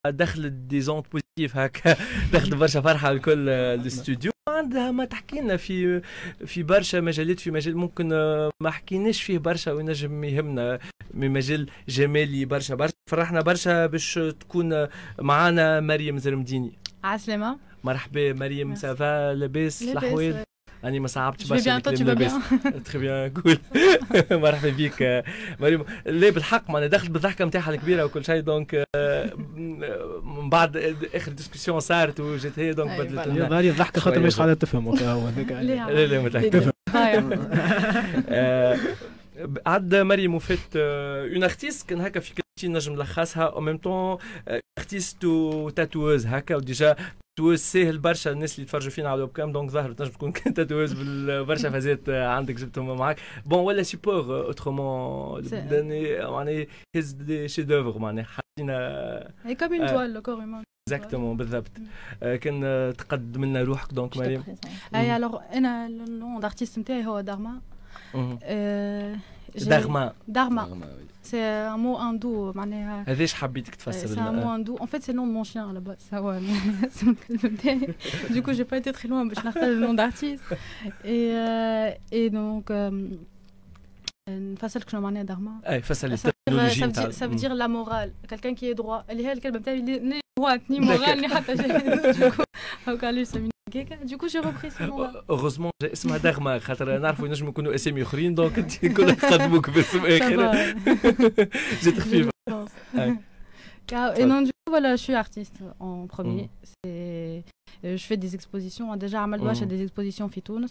دخلت دي زونت بوزيتيف هكا دخلت برشا فرحه لكل الاستوديو. عندها ما تحكي لنا في برشا مجالات، في مجال ممكن ما حكيناش فيه برشا وينجم يهمنا، من مجال جمالي برشا فرحنا برشا باش تكون معانا مريم زرمديني. عسلامة، مرحبا مريم. سافا لاباس الأحوال؟ أنا ما صعبتش برشا الكلام لاباس. تخي بيان كول. مرحبا بك مريم. لا بالحق ما أنا دخلت بالضحكة نتاعها الكبيرة وكل شيء، دونك من بعد آخر ديسكسيون صارت وجات هي دونك بدلت لنا. ظهري الضحكة خاطر مش قاعدة تفهم هذاك. لا متأكد. عاد مريم وفات اون ارتيست كان هكا في كلمتين نجم نلخصها او ميم طون ارتيست وتاتوز هكا، وديجا تاتوز ساهل برشا الناس اللي يتفرجوا فينا على الويب كام، دونك ظهر تنجم تكون تاتوز بالبرشا فازات عندك جبتهم معك. بون ولا سيبور اوترومون معناها هز دي شي دوفر معناها حاطين هي كوم اون توال لو كور هيومان. اكزاكتومون بالضبط. كان تقدم لنا روحك دونك مريم. اي الوغ انا النون دارتيست نتاعي هو دارما. Dharma. C'est un mot hindou. هذاش حبيتك تفسر؟ C'est un mot hindou. En fait, c'est le nom de mon chien là-bas. Ça, ouais. Du coup, j'ai pas été très loin, mais je n'ai le nom d'artiste. Et donc, فصل كشنو معناها دارما؟ اي فصل التكنولوجيا نتاع. Ça veut dire la morale. Quelqu'un qui est droit. اللي هي الكلمة نتاعي ني droit ni morale ni حتى شيء. هاكا لي سمي Du coup, j'ai repris ce nom-là. Heureusement, اسمها دغما خاطر نعرفوا ينجموا يكونوا اسامي اخرين، دونك انت كلها تقدموك باسم اخر. جات خفيفه. Et non, du coup, voilà, je suis artiste en premier. Je fais des expositions. Déjà, à Maldoua, j'ai des expositions Fitounes.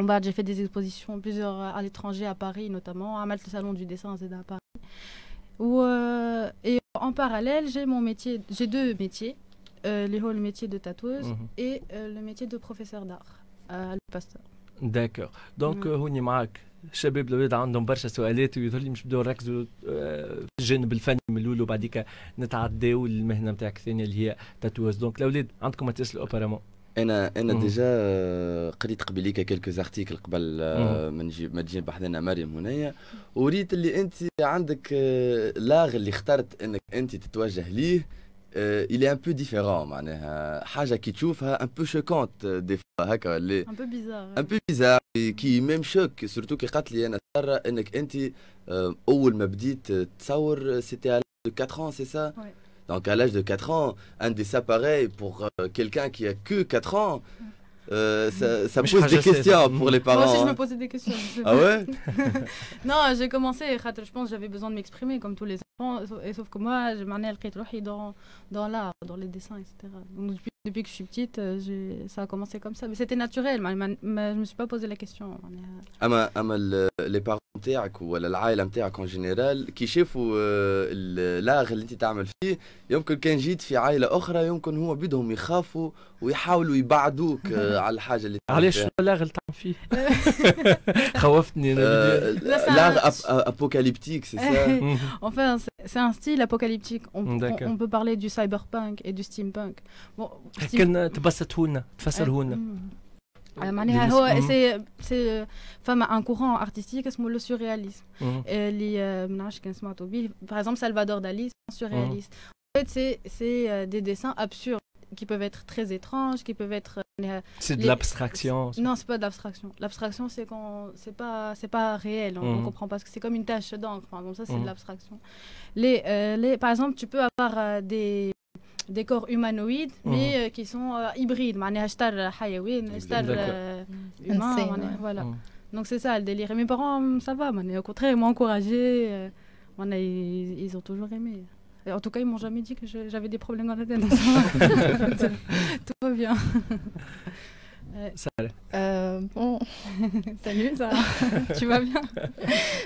En bas, j'ai fait des expositions, plusieurs à l'étranger, à Paris notamment, à Malte, le salon du dessin, c'est à Paris. Et en parallèle, j'ai deux métiers. Le métier de tatoueuse et le métier de professeur d'art à Pasteur. D'accord. Donc هوني معك الشباب الاولاد عندهم برشا سؤالات ويظهر لي مش بدو نركزوا في الجانب الفني من الاول وبعديك نتعداو للمهنه نتاعك الثانيه اللي هي تاتوز. دونك الاولاد عندكم ما تسالوا ابارامون. انا ديجا قريت قبليك كلكو ارتيكل قبل ما تجي بحثنا مريم هنايا، وريت اللي انت عندك لاغ اللي اخترت انك انت تتوجه ليه. il est un peu différent معناها حاجة كي تشوفها un peu choquante des fois هكا اللي un peu bizarre كي même choc surtout كي قالت لي أنا ترى إنك أنت أول ما بديت تصور c'était à l'âge de 4 ans, c'est ça? Ouais. Donc à l'âge de 4 ans, un dessin pareil pour quelqu'un qui a que 4 ans, ça pose des questions pour les parents. Moi aussi je me posais des questions. Ah ouais? Non, j'ai commencé, je pense que j'avais besoin de m'exprimer comme tous les enfants, et sauf que moi, je m'en ai écrit dans l'art, dans les dessins, etc. Donc depuis que je suis petite, ça a commencé comme ça. Mais c'était naturel, je ne me suis pas posé la question. أما les parents نتاعك ولا العائلة نتاعك en général كي شافوا اللاغ اللي أنت تعمل فيه، يمكن كان جيت في عائلة أخرى يمكن هما بدهم يخافوا ويحاولوا يبعدوك على الحاجة اللي تعمل فيها. علاش اللاغ اللي تعمل فيه؟ خوفتني. L'art apocalyptique, c'est ça? Enfin, c'est un style apocalyptique. On peut parler du cyberpunk et du steampunk. Bon, كان تبسطهولنا تفسرهولنا. معناها هو سي فما ان كورون ارتستيك اسمه لو سورياليزم اللي ما نعرفش كان سمعتوا به. Par exemple, Salvador Dali, c'est surréaliste. En fait, c'est des dessins absurdes qui peuvent être très étranges, qui peuvent être... C'est de l'abstraction. Non, c'est pas de l'abstraction. L'abstraction, c'est quand c'est pas réel, on comprend pas, parce que c'est comme une tache d'encre. Donc ça, c'est de l'abstraction. Par exemple, tu peux avoir des corps humanoïdes, mais qui sont hybrides. معناها شطر حيوان شطر humain. Voilà. Donc c'est ça le délire. Et mes parents, ça va. Au contraire, ils m'ont encouragé. Ils ont toujours aimé. Et en tout cas, ils m'ont jamais dit que j'avais des problèmes dans la tête. Tout va bien. Salut. Bon. Salut, ça. Tu vas bien?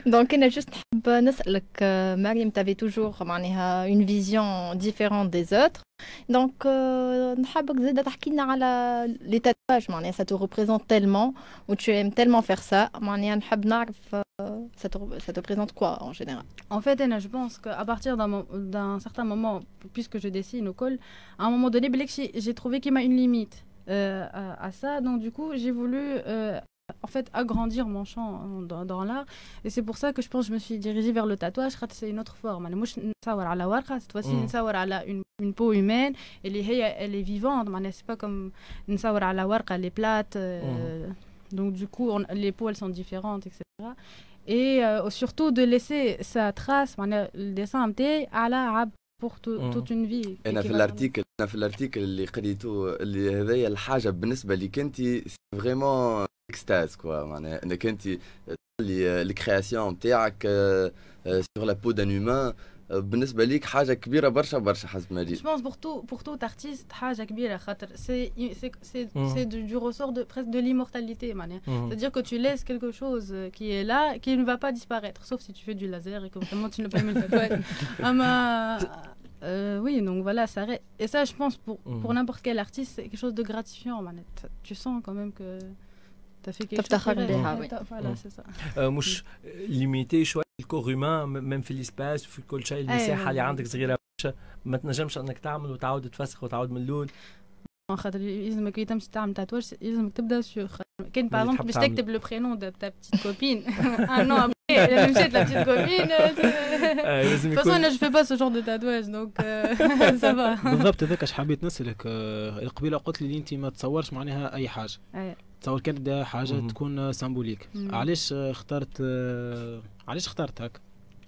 Donc, أنا juste حابة نسألك مريم, tu avais toujours معناها une vision différente des autres. Donc, نحبك زيادة تحكي لنا على les tatouages, معناها ça te représente tellement ou tu aimes tellement faire ça. معناها نحب نعرف ça te présente quoi en général? En fait, je pense qu'à partir d'un certain moment, puisque je dessine au col, à un moment donné, j'ai trouvé qu'il y a une limite à ça. Donc, du coup, j'ai voulu en fait agrandir mon champ dans l'art et c'est pour ça que je pense que je me suis dirigée vers le tatouage. C'est une autre forme. Cette fois-ci نصور على une peau humaine elle est vivante. C'est pas comme نصور على ورقة les plates. Donc du coup les peaux elles sont différentes, etc. Et surtout de laisser sa trace, le dessin pour toute une vie. انا في الارتيكل اللي قريته اللي هذايا الحاجه بالنسبه لك انت فريمون اكستاز كوا معناها انك انت تخلي الكرياسيون نتاعك سور لا بو دان هيومان بالنسبه ليك حاجه كبيره برشا حسب ما Je pense pour tout artiste حاجه كبيره خاطر c'est du ressort de presque de l'immortalité معناها. C'est-à-dire que tu laisses quelque chose qui est là qui ne va pas disparaître sauf si tu fais du laser et que vraiment tu ne peux pas aimer le tatouage. Oui, donc voilà, ça reste. Et ça, je pense, pour n'importe quel artiste, c'est quelque chose de gratifiant. Tu sens quand même que tu as fait quelque chose. Voilà, c'est ça. مش limité شوية الكور humain même في الاسباس وفي كل شيء المساحة اللي عندك صغيرة برشا ما تنجمش انك تعمل وتعاود تفسخ وتعاود من الاول. خاطر يلزمك كي تمشي تعمل تاتواج يلزمك تبدا سيغ كان باغ اكزومبل باش تكتب لو برينون دو تا بتيت كوبين نو ابري مشيت لا بتيت كوبين de toute façon انا جو في با سو جور دو تاتواج دونك سا فا. بالضبط هذاك اش حبيت نسالك قبيله قلت لي انت ما تصورش معناها اي حاجه تصور كانت حاجه تكون سامبوليك. علاش اخترت هكا؟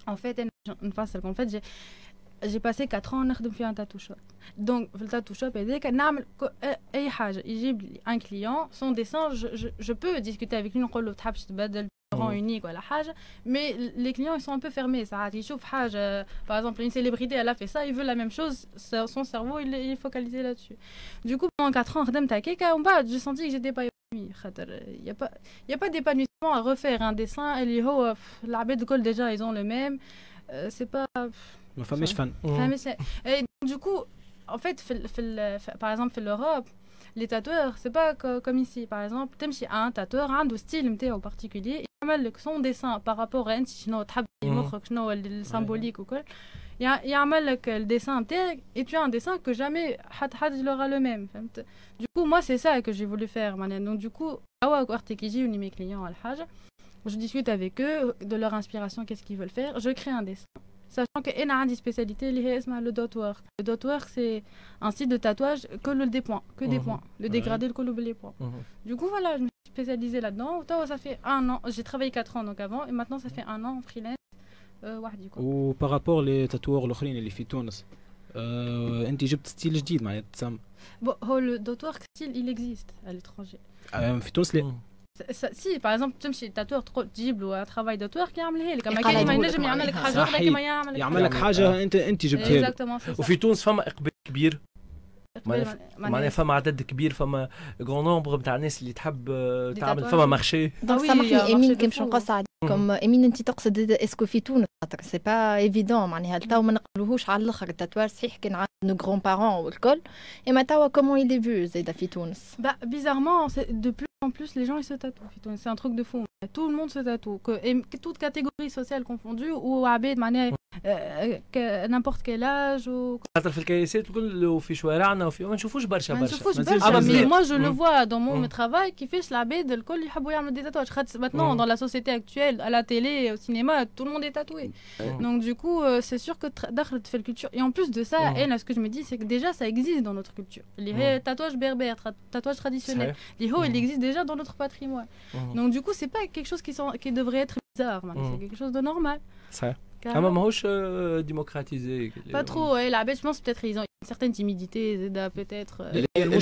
En fait, نفسرك en fait j'ai passé 4 ans نخدم في un tattoo shop. Donc في التاتو شوب هذاك نعمل اي حاجه يجيب لي ان كليون سون ديسان je peux discuter avec lui نقول له تحبش تبدل rang unique ولا حاجه mais les clients ils sont un peu fermés ساعات يشوف حاجه par exemple une célébrité elle a fait ça il veut la même chose son cerveau il est focalisé là-dessus. Du coup pendant 4 ans خدمت هكاك ومن بعد j'ai senti que j'étais pas épanouie خاطر y a pas d'épanouissement à refaire un dessin اللي هو العباد الكل déjà ils ont le même c'est pas ما فماش فن. Du coup, en fait, par exemple, في l'Europe, les tatoueurs, c'est pas comme ici. Par exemple, تمشي à un tatoueur عنده style نتاعو particulier, يعمل لك son dessin par rapport à انت شنو تحب مخك شنو السيمبوليك وكل. يعمل لك الديسان نتاعك et tu as un dessin que jamais حد il aura le même. فهمت. Du coup, moi c'est ça que j'ai voulu faire. Donc du coup, وقت كيجي mes clients ولا حاجة, je discute avec eux de leur inspiration, qu'est-ce qu'ils veulent faire, je crée un dessin. Sachant que j'ai une spécialité liée à le dot work. Le dot work, c'est un style de tatouage que des points, le dégradé, le col les points. Du coup, voilà, je me suis spécialisée là-dedans. Ça fait 1 an, j'ai travaillé 4 ans donc avant, et maintenant ça fait 1 an en freelance. Ou par rapport les tatoueurs l'autres اللي في تونس, انت جبت ستيل جديد معناتها تسمى. Bon, le dot work style, il existe à l'étranger. في تونس لا. Si par exemple تمشي تاتوور تجيب له travail d'auteur كيعملها لك, اما كان ما ينجم يعمل لك حاجه وحده كيما يعمل لك حاجه انت جبتها له. وفي تونس فما اقبال كبير معناها فما عدد كبير, فما غون نومبر نتاع الناس اللي تحب تعمل, فما مارشي. دونك سامحني امين كي باش نقص عليكم امين, انت تقصد اسكو في تونس خاطر سي با ايفيدون معناها تو ما نقبلوهوش على الاخر التاتوار صحيح كان عند نو غران بارون والكل, اما توا كومون يلي فيو زايده في تونس. Bizarrement, de plus en plus les gens ils se tatouent. C'est un truc de fou. Tout le monde se tatoue, que toute catégorie sociale confondue ou عباد معناها n'importe quel âge ou. خاطر في الكياسات كل في شوارعنا وفي ما نشوفوش برشا. Mais moi je le vois dans mon travail كيفاش العباد الكل يحبوا يعملوا des tatouages. Maintenant dans la société actuelle, à la télé, au cinéma, tout le monde est tatoué. Donc du coup c'est sûr que دخلت في الculture. Et en plus de ça, ce que je me dis c'est que déjà ça existe dans notre culture. Les tatouages berbères, tatouages traditionnels, il existe déjà dans notre patrimoine. Donc du coup c'est pas quelque chose qui devrait être bizarre, c'est quelque chose de normal. Ça. ما ماهوش démocratisé. Pas trop, la bête je pense peut-être ils ont une certaine timidité, peut-être le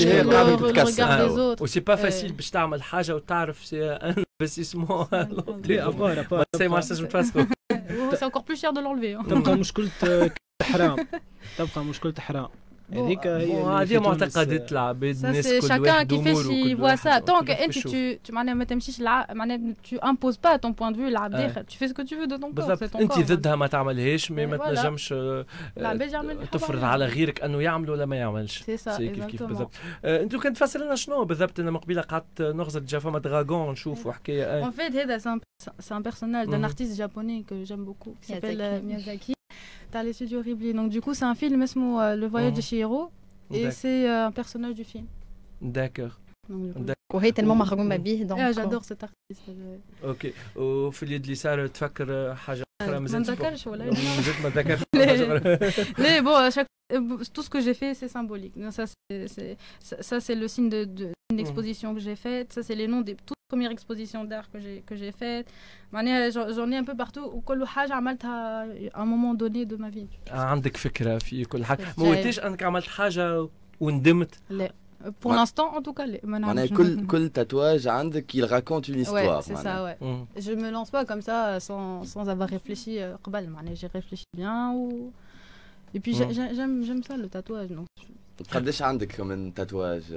regard des autres. Et c'est pas facile باش تعمل حاجة وتعرف c'est un investissement. C'est encore plus cher de l'enlever. تبقى مشكلة حرام. هذيك هذه معتقدات العباد الناس كل واحد كيفاش يفوا سا طونك انت tu معناها ما تمشيش معناها tu imposes pas ton point de vue للعبد, tu fais ce que tu veux de ton corps, c'est ton corps. انت ضدها ما تعملهاش, ما تنجمش تفرض على غيرك انه يعمل ولا ما يعملش. كيف بالضبط. انتوا كنت تفسر لنا شنو بالضبط؟ انا مقبله قعدت نغزل جا فما دراغون نشوفوا حكايه. En fait هذا c'est un personnage d'un artiste japonais que j'aime beaucoup qui s'appelle Miyazaki. T'as les studios Ghibli. Donc du coup c'est un film Le voyage de Chihiro et c'est un personnage du film. D'accord. وهي تلمو مغرومه به دونك جادور سيت ارتيست. اوكي وفي اليد اليسار تفكر حاجه اخرى ما نذكرش ولا مازلت ما ذكرتش Mais bon, à chaque tout ce que j'ai fait, c'est symbolique. Ça, c'est le signe d'une exposition que j'ai faite. Ça, c'est les noms des toutes premières expositions d'art que j'ai faites. J'en ai un peu partout. وكل حاجة عملتها à un moment donné de ma vie. عندك فكرة في كل حاجة. ما قلتيش أنك عملت حاجة وندمت؟ لا. Pour l'instant, en tout cas, معناها كل tatouage عندك il raconte une histoire. Ouais, c'est ça, ouais. Je me lance pas comme ça sans avoir réfléchi. قبل معناها j'ai réfléchi bien ou et puis j'aime ça le tatouage non. قداش عندك من tatouage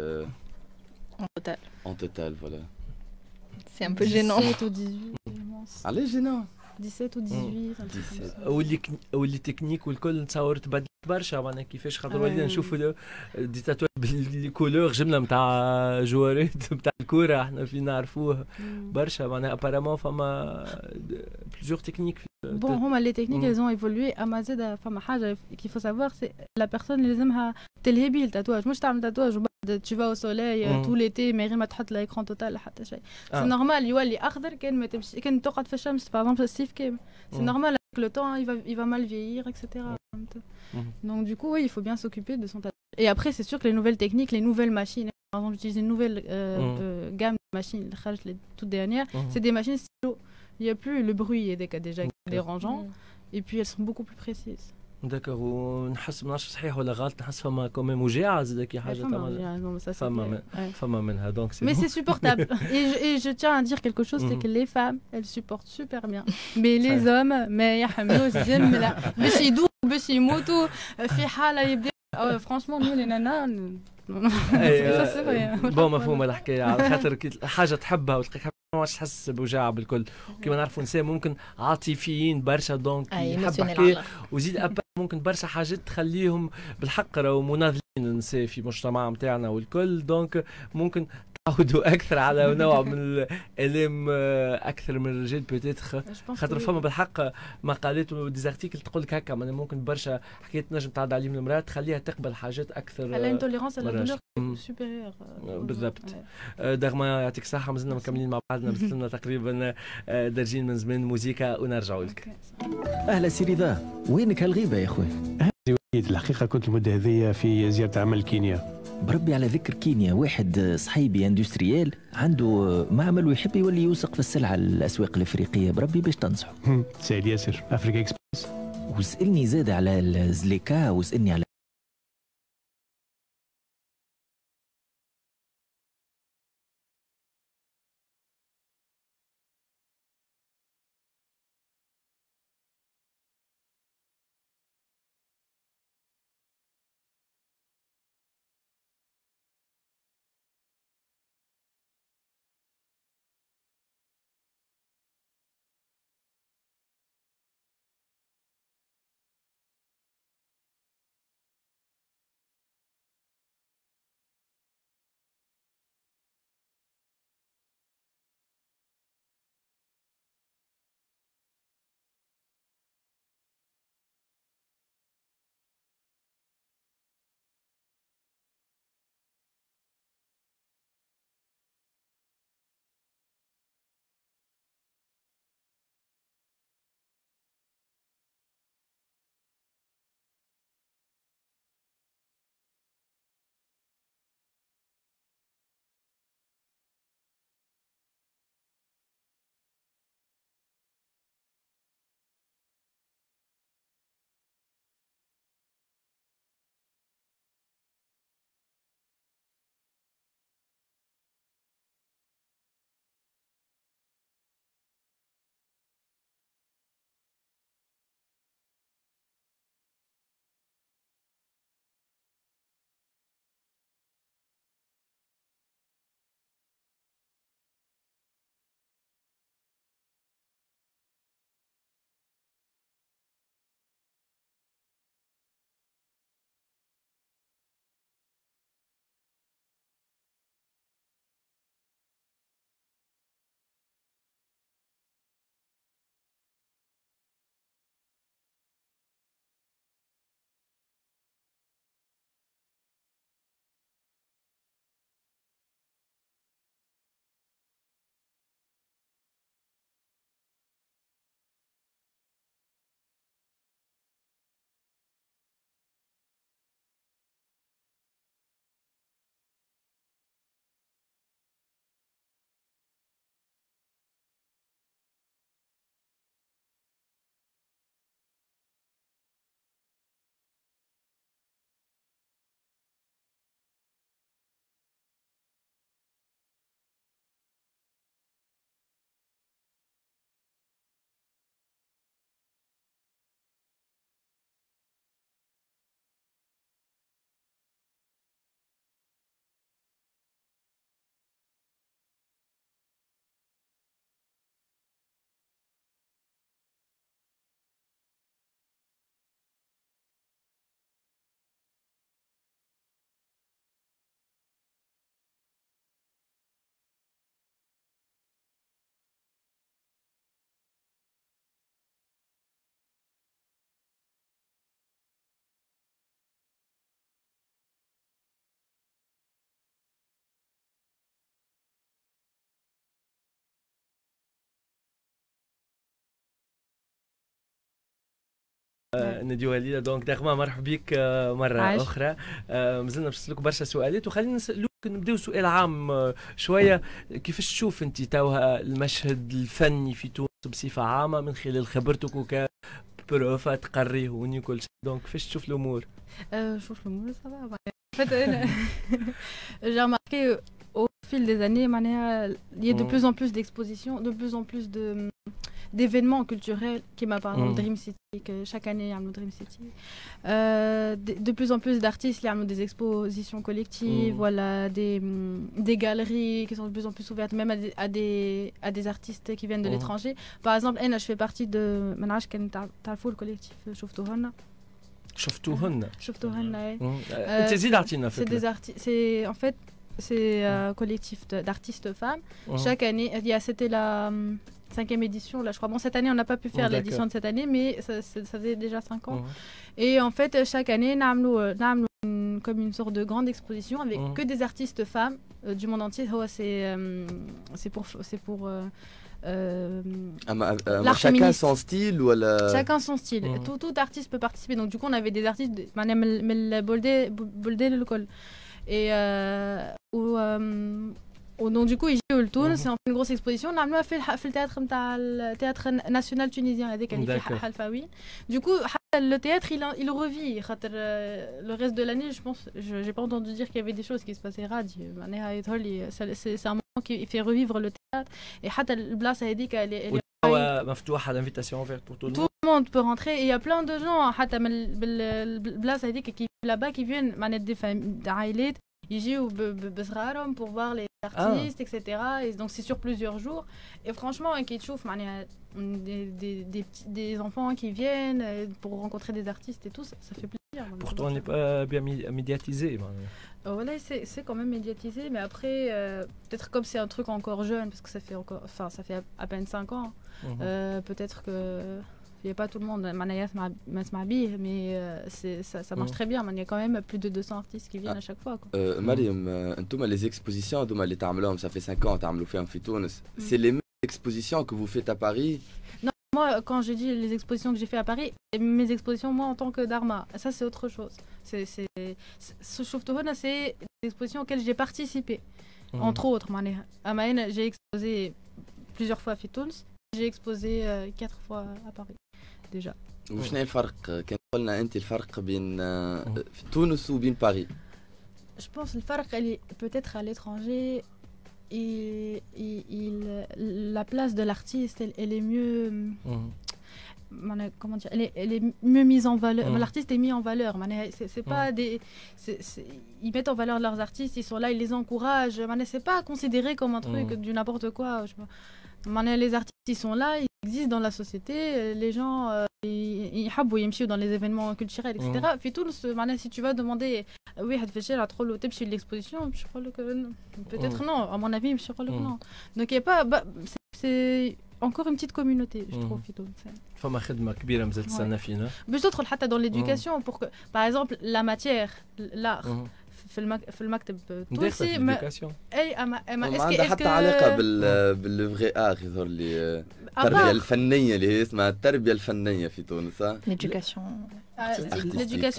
en total? En total, voilà. C'est un peu gênant. 17 ou 18. Allez, gênant. 17 ou 18. 17. واللي تكنيك والكل تصور تبدلت برشا معناها كيفاش خاطر ولينا نشوفوا دي تاتوات بالكولور جمله نتاع جوارات نتاع الكوره احنا في نعرفوه برشا معناها ابارامون فما بليزيور تكنيك. Bon, les techniques elles ont évolué. À Mazed, femme haja qu'il faut savoir c'est la personne les aime تلهبي le tatouage. Moi je t'aime tatouage tu vas au soleil tout l'été mais ما تحط l'écran total حتى شيء. C'est normal يولي اخضر كان ما تمشي كان تقعد في الشمس par exemple Steve Kim. C'est normal avec le temps il va mal vieillir etc. Donc du coup oui il faut bien s'occuper de son tatouage. Et après c'est sûr que les nouvelles techniques, les nouvelles machines, par exemple j'utilise une nouvelle gamme de machines, les toutes dernières, c'est des machines stylo. Il n'y a plus le bruit déjà dérangeant et puis elles sont beaucoup plus précises. داكوغ ونحس ما نعرفش صحيح ولا غلط نحس فما كوميم وجاعه زاد كي حاجه فما منها دونك سي mais c'est supportable et je tiens à dire quelque chose c'est que les femmes elles supportent super bien mais les hommes ما يحملوش جمله باش يدوقوا باش يموتوا في حاله يبدا franchement nous les nanas بون مفهوم الحكايه على خاطر حاجه تحبها وتلقاك ما تحس بوجاعه بالكل كيما نعرفوا نساء ممكن عاطفيين برشا دونك يحب حكايه وزيد ممكن برشا حاجات تخليهم بالحق راهو مناضلين النساء في المجتمع نتاعنا والكل دونك ممكن تعودوا اكثر على نوع من الالم اكثر من الرجال بوتيتر خاطر فما بالحق مقالات وديزارتيكل تقول لك هكا ممكن برشا حكايات نجم تعدي عليهم المراه تخليها تقبل حاجات اكثر. الانتوليرانس على الدولور سوبيريور بالضبط. دغما يعطيك الصحه مازلنا مكملين مع بعضنا بس لنا تقريبا دارجين من زمان موزيكا ونرجعوا لك. اهلا سي رضا وينك هالغيبه يا اخوي؟ الحقيقه كنت المده هذه في زياره عمل كينيا. بربي على ذكر كينيا واحد صحيبي اندستريال عنده معمل ويحب يولي يوثق في السلعه الاسواق الافريقيه بربي باش تنصحه. سعيد ياسر افريكا اكسبريس. وسالني زاد على الزليكا وسالني على نديوها لينا. دونك دغما مرحبا بك مره اخرى. مازلنا باش نسالك برشا سؤالات، وخلينا نسالوك نبداو سؤال عام شويه. كيفاش تشوف انت توها المشهد الفني في تونس بصفه عامه من خلال خبرتك وكبروف تقريه وكل شيء؟ دونك كيفاش تشوف الامور؟ شوف الامور صافا. En fait, j'ai remarqué au fil des années, il y a de plus en plus d'expositions, de plus en plus d'événements culturels qui m'a par exemple Dream City, que chaque année il y a Dream City. De plus en plus d'artistes, il y a des expositions collectives, voilà, des galeries qui sont de plus en plus ouvertes, même à des artistes qui viennent de l'étranger. Par exemple, je fais partie de le collectif Shoftuhunna. شفتوهن انت زيد عطينا فكره. C'est en fait c'est un collectif d'artistes femmes. Chaque année, c'était la 5e édition là je crois. Bon, cette année on n'a pas pu faire l'édition de cette année, mais ça faisait déjà 5 ans. Et en fait chaque année نعملوا comme une sorte de grande exposition avec que des artistes femmes du monde entier. C'est pour chacun son style ou chacun son style. Tout artiste peut participer. Donc du coup on avait des artistes et donc du coup ils jouent le tour. C'est en fait une grosse exposition. On a fait le théâtre national tunisien avec Halfawi. Du coup le théâtre il revit. Le reste de l'année je pense, j'ai pas entendu dire qu'il y avait des choses qui se passaient radi. C'est un moment qui fait revivre le théâtre. Et حتى البلاصه هذيك مفتوحه l'invitation ouverte pour tout le monde peut rentrer. Et il y a plein de gens حتى من البلاصه هذيك qui là-bas qui viennent des familles عائلات يجيو بصغارهم pour voir les artistes etc. Et donc c'est sur plusieurs jours. Et franchement كي تشوف des enfants qui viennent pour rencontrer des artistes et tout, ça fait plaisir. Pourtant on n'est pas bien médiatisé. Voilà, c'est quand même médiatisé, mais après peut-être comme c'est un truc encore jeune, parce que ça fait à peine 5 ans, peut-être que il n'y a pas tout le monde, mais ça marche très bien. Il y a quand même plus de 200 artistes qui viennent à chaque fois. Mariam, les expositions, ça fait 5 ans, c'est les mêmes expositions que vous faites à Paris? Non, moi, quand je dis les expositions que j'ai fait à Paris, mes expositions, moi, en tant que Dharma, ça, c'est autre chose. Ce Shoftuhunna, c'est des expositions auxquelles j'ai participé, entre autres. À Maïn, j'ai exposé plusieurs fois à Fitouns, j'ai exposé 4 fois à Paris, déjà. وشنو الفرق؟ كان قلنا أنت الفرق بين تونس وبين باريس. Je pense le فرق peut-être à l'étranger. La place de l'artiste, elle est mieux. Comment dire, elle est mieux mise en valeur. L'artiste est mis en valeur. C'est pas ils mettent en valeur leurs artistes, ils sont là, ils les encouragent. C'est pas considéré comme un truc du n'importe quoi. Les artistes, ils sont là, ils existent dans la société. Les gens, ils habouent, ils marchent dans les événements culturels, etc. Puis tout, si tu vas demander, oui, de l'exposition, je crois que peut-être non. À mon avis, je crois que non. Donc il y a pas, c'est encore une petite communauté, je trouve. فما خدمة كبيرة مازالت تستنى فينا. باش تدخل حتى dans l'éducation pour que, par exemple, la matière, l'art. في المكتب التونسي اي اما عندها حتى علاقه بالفغي اغ يظهر لي التربيه الفنيه اللي هي اسمها التربيه الفنيه في تونس. l'éducation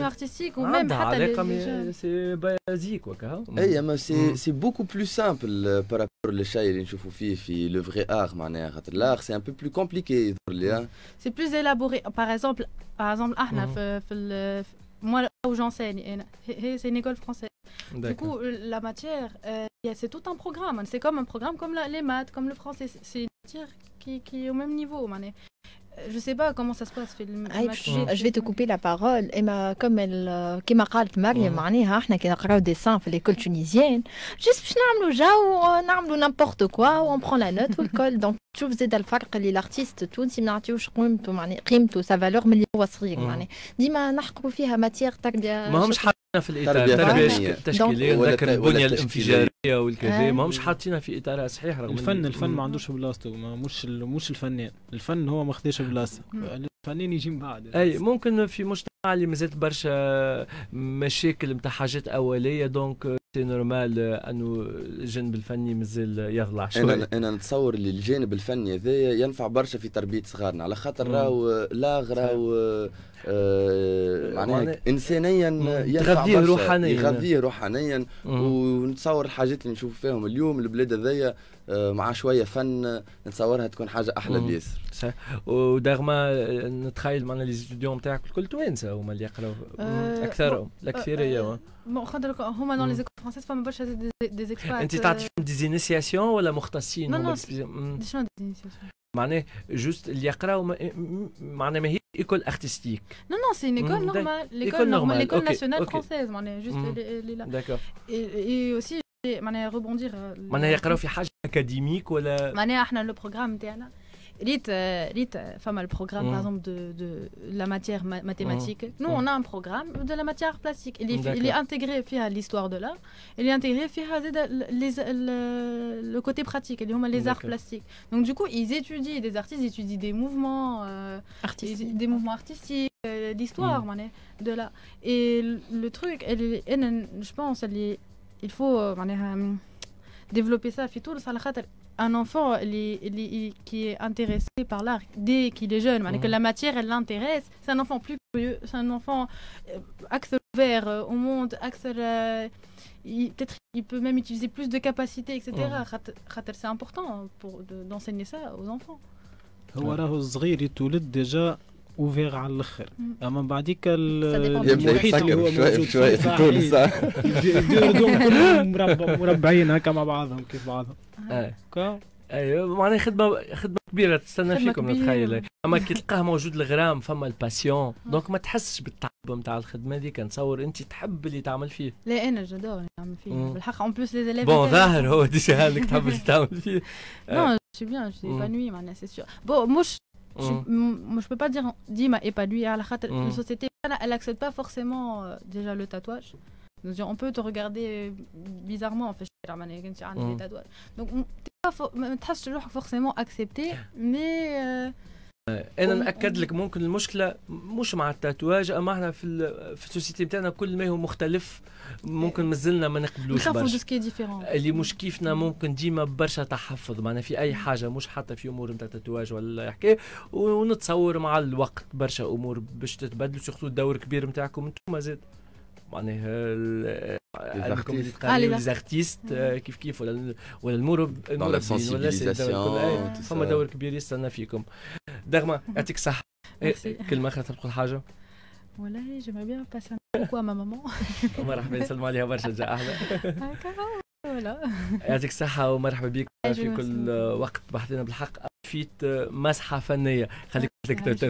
artistique ou même علاقه سي بازيك وكا. اي اما سي بوكو بلو سامبل بارابور للشيء اللي نشوفوا فيه في لو فغي اغ. معناها خاطر الاغ سي ان بو بلو كومبليكي يظهر لي. سي بلوز élaboré. par exemple احنا في moi où j'enseigne c'est une école française. Du coup la matière c'est tout un programme. C'est comme un programme comme les maths, comme le français. C'est une matière qui est au même niveau. Je sais pas comment ça se passe. Je vais te couper la parole. Comme كما قالت مريم معناها احنا كي نقراو ديسان في l'école tunisienne juste باش نعملوا جو نعملوا n'importe quoi و on prend la note والكل. donc تشوف زيد الفرق اللي الارتيست التونسي ما نعطيوش قيمته معناها قيمته سا فالور من اللي هو صغير. معناها ديما نحكوا فيها ماتير تربيه ماهمش حاطينها في الاطار التربيه التشكيليه ذاك البنيه الانفجاريه والكذا ماهمش حاطينها في اطارها صحيح. رغم الفن ما عندوش بلاصته. مش الفنان. الفن هو ما خداش بلاصه. الفنان يجي من بعد. اي ممكن في مجتمع اللي مازالت برشا مشاكل نتاع حاجات اوليه. دونك سي نورمال انه الجانب الفني مازال يضلع شويه. انا نتصور اللي الجانب الفني هذايا ينفع برشا في تربيه صغارنا، على خاطر راهو لاغ راهو معناها انسانيا يغذيه روحانيا، يغذيه روحانيا. ونتصور الحاجات اللي نشوف فيهم اليوم البلاد هذيا مع شويه فن نتصورها تكون حاجه احلى بياسر. صح. ودغما نتخيل معنا لي ستوديون نتاعك الكل توانسه هما اللي يقراو اكثرهم الاكثريه. خاطر هما دون لي زيكول فرونسيز فما برشا دي زيكسبات. انت تعطي فيهم ديزينيسياسيون ولا مختصين؟ نو شنو ديزينيسياسيون؟ معناه جوست اللي يقراو معناه ما هي ايكول ارتستيك. نو سي une école normale, l'école nationale française معناه جوست اللي لا. داكور. اي اوسي معناها rebondir. معناها يقراو في حاجه اكاديميك ولا؟ معناها احنا لو بروغرام نتاعنا ريت فما البروغرام par exemple de la matière mathématique. Nous on a un programme de la matière plastique. Il est intégré فيها l'histoire de l'art. Il est intégré فيها le côté pratique, اللي هما les arts plastiques. Donc du coup ils étudient, des artistes étudient des mouvements artistiques, l'histoire de là. Et le truc, je pense il faut développer ça في تونس على خاطر un enfant qui est intéressé par l'art dès qu'il est jeune, que la matière elle l'intéresse, c'est un enfant plus curieux, c'est un enfant axé ouvert au monde, peut-être il peut même utiliser plus de capacités, etc. C'est important d'enseigner ça aux enfants. هو راهو الصغير يتولد ديجا اوفير على الاخر، اما بعديك المحيط اللي هو موجود شويه تكون صح يديروا كلهم مربعين هكا مع بعضهم كيف بعضهم. ايوه معناها خدمه كبيره تستنى فيكم نتخيل. اما كي تلقاه موجود الغرام فما الباسيون دونك ما تحسش بالتعب نتاع الخدمه هذيك. نتصور انت تحب اللي تعمل فيه. لا انا جادور نعمل فيه بالحق. اون بلوس لي زيليف بون ظاهر هو ديجا انك تحب اللي تعمل فيه. نو سي بيان جو سي épanoui معناها سي سور. بون مش je peux pas dire Dima épanoui à la khater la société elle accepte pas forcément déjà le tatouage. Donc on peut te regarder bizarrement en fait des tatouages. Donc ما تحسش روحك forcément accepté mais انا ناكد لك ممكن المشكله مش مع التاتواج، اما احنا في السوسيتي بتاعنا كل ما هو مختلف ممكن مازلنا ما نقبلوش برشا. اللي مش كيفنا ممكن ديما برشا تحفظ معنا في اي حاجه، مش حتى في امور نتاع التاتواج ولا حكايه. ونتصور مع الوقت برشا امور باش تتبدل، سورتو الدور كبير نتاعكم انتم زاد معناها لي ارتيست كيف ولا المربين ولا فما دور كبير يستنى فيكم. دغما يعطيك الصحة. كلمة أخرى تبقى حاجة؟ والله j'aimerais bien passer un coucou à ma maman. مرحبا نسلموا عليها برشا جا أهلا. يعطيك الصحة ومرحبا بك في كل وقت. بحثنا بالحق فيت مسحة فنية. خليك تكتر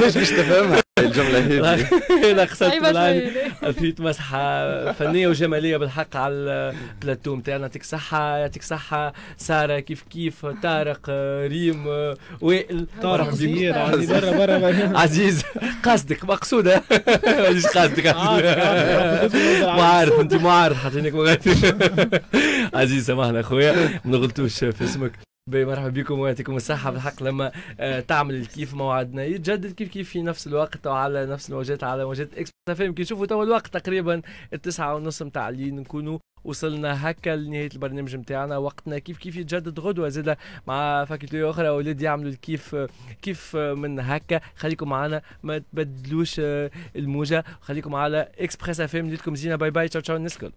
باش تفهمها الجملة هذه. أنا قصدت فيت مسحة فنية وجمالية بالحق على البلاتو نتاعنا. يعطيك الصحة. يعطيك الصحة سارة كيف طارق ريم وائل. طارق زهير برا عزيز قصدك مقصودة مش قصدك. معارض انت معارض حاطينك عزيز سامحنا اخويا ما نغلطوش في اسمك. مرحبا بكم ويعطيكم الصحة بالحق. لما تعمل الكيف موعدنا يتجدد كيف في نفس الوقت وعلى نفس الموجات على موجات اكسبريس FM. كي نشوفوا توا الوقت تقريبا 9:30 متاع الليل نكونوا وصلنا هكا لنهاية البرنامج نتاعنا. وقتنا كيف يتجدد غدوة زاده مع فاكولتي أخرى أولاد يعملوا كيف من هكا. خليكم معنا ما تبدلوش الموجة، خليكم على اكسبريس FM. ليتكم زينة. باي باي. تشاو الناس الكل.